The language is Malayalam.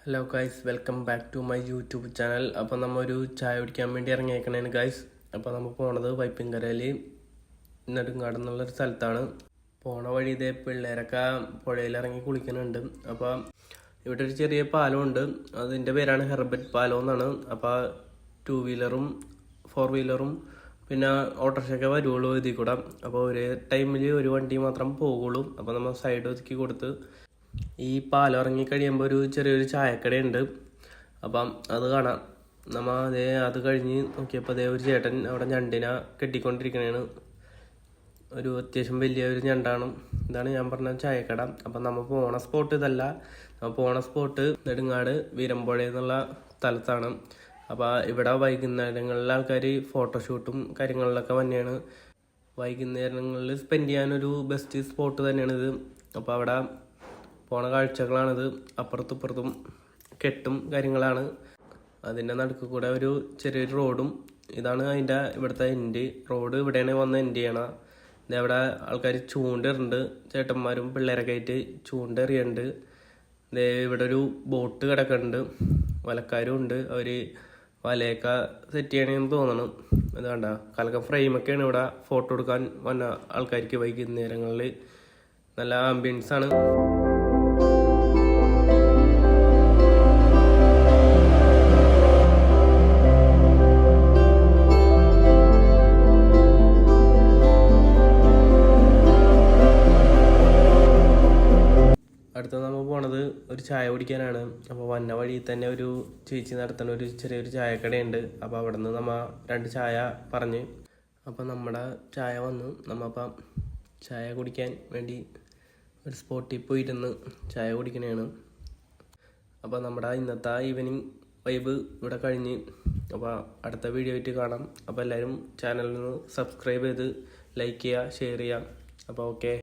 Hello guys, welcome back to my YouTube channel. അപ്പോൾ നമ്മൾ ഒരു ചായ കുടിക്കാൻ വേണ്ടി ഇറങ്ങിയേക്കണേന് ഗൈസ്. അപ്പോൾ നമ്മൾ പോണത് വൈപ്പിൻകരയിൽ നെടുങ്കാട് എന്നുള്ളൊരു സ്ഥലത്താണ്. പോണ വഴി ഇതേ പിള്ളേരൊക്കെ പുഴയിലിറങ്ങി കുളിക്കുന്നുണ്ട്. അപ്പോൾ ഇവിടെ ഒരു ചെറിയ പാലമുണ്ട്, അതിൻ്റെ പേരാണ് ഹെർബറ്റ് പാലം എന്നാണ്. അപ്പോൾ 2 വീലറും 4 വീലറും പിന്നെ ഓട്ടോറിക്ഷയൊക്കെ വരുള്ളൂ ഇതിൽ കൂടെ. അപ്പോൾ ഒരു ടൈമിൽ ഒരു വണ്ടി മാത്രം പോകുള്ളൂ. അപ്പോൾ നമ്മൾ സൈഡ് ഒതുക്കി കൊടുത്ത് ഈ പാലം ഇറങ്ങി കഴിയുമ്പോൾ ഒരു ചെറിയൊരു ചായക്കടയുണ്ട്. അപ്പം അത് കാണാം. നമ്മൾ അത് കഴിഞ്ഞ് നോക്കിയപ്പോൾ അതേ ഒരു ചേട്ടൻ അവിടെ ഞണ്ടിനെ കെട്ടിക്കൊണ്ടിരിക്കണേണ്. ഒരു അത്യാവശ്യം വലിയൊരു ഞണ്ടാണ്. ഇതാണ് ഞാൻ പറഞ്ഞ ചായക്കട. അപ്പം നമ്മൾ പോണ സ്പോട്ട് ഇതല്ല. നമ്മൾ പോണ സ്പോട്ട് നെടുങ്ങാട് വീരമ്പുഴ എന്നുള്ള സ്ഥലത്താണ്. അപ്പോൾ ഇവിടെ വൈകുന്നേരങ്ങളിൽ ആൾക്കാർ ഫോട്ടോഷൂട്ടും കാര്യങ്ങളിലൊക്കെ തന്നെയാണ്. വൈകുന്നേരങ്ങളിൽ സ്പെൻഡ് ചെയ്യാനൊരു ബെസ്റ്റ് സ്പോട്ട് തന്നെയാണിത്. അപ്പോൾ അവിടെ പോണ കാഴ്ചകളാണിത്. അപ്പുറത്തും ഇപ്പുറത്തും കെട്ടും കാര്യങ്ങളാണ്. അതിൻ്റെ നടുക്ക് കൂടെ ഒരു ചെറിയൊരു റോഡും. ഇതാണ് അതിൻ്റെ ഇവിടുത്തെ എൻഡ്. റോഡ് ഇവിടെയാണ് വന്ന് എൻഡ് ചെയ്യണം. ഇതവിടെ ആൾക്കാർ ചൂണ്ടറുണ്ട്, ചേട്ടന്മാരും പിള്ളേരൊക്കെ ആയിട്ട് ചൂണ്ടെറിയുണ്ട്. ഇവിടെ ഒരു ബോട്ട് കിടക്കുന്നുണ്ട്, വലക്കാരും ഉണ്ട്. അവർ വലയൊക്കെ സെറ്റ് ചെയ്യണമെന്ന് തോന്നണം. ഇത് കണ്ട കലക്കം ഫ്രെയിമൊക്കെയാണ് ഇവിടെ ഫോട്ടോ എടുക്കാൻ വന്ന ആൾക്കാർക്ക്. വൈകുന്നേരങ്ങളിൽ നല്ല ആംബിയൻസാണ്. അടുത്ത നമ്മൾ പോണത് ഒരു ചായ കുടിക്കാനാണ്. അപ്പോൾ വന്ന വഴി തന്നെ ഒരു ചേച്ചി നടത്തുന്ന ഒരു ചെറിയൊരു ചായക്കടയുണ്ട്. അപ്പോൾ അവിടെ നിന്ന് നമ്മൾ 2 ചായ പറഞ്ഞ് അപ്പോൾ നമ്മുടെ ചായ വന്നു. നമ്മപ്പം ചായ കുടിക്കാൻ വേണ്ടി ഒരു സ്പോട്ടിൽ പോയിരുന്ന് ചായ കുടിക്കണേണ്. അപ്പോൾ നമ്മുടെ ഇന്നത്തെ ഈവനിങ് വൈബ് ഇവിടെ കഴിഞ്ഞ്. അപ്പോൾ അടുത്ത വീഡിയോ ആയിട്ട് കാണാം. അപ്പോൾ എല്ലാവരും ചാനലിൽ നിന്ന് സബ്സ്ക്രൈബ് ചെയ്ത് ലൈക്ക് ചെയ്യുക, ഷെയർ ചെയ്യുക. അപ്പോൾ ഓക്കെ.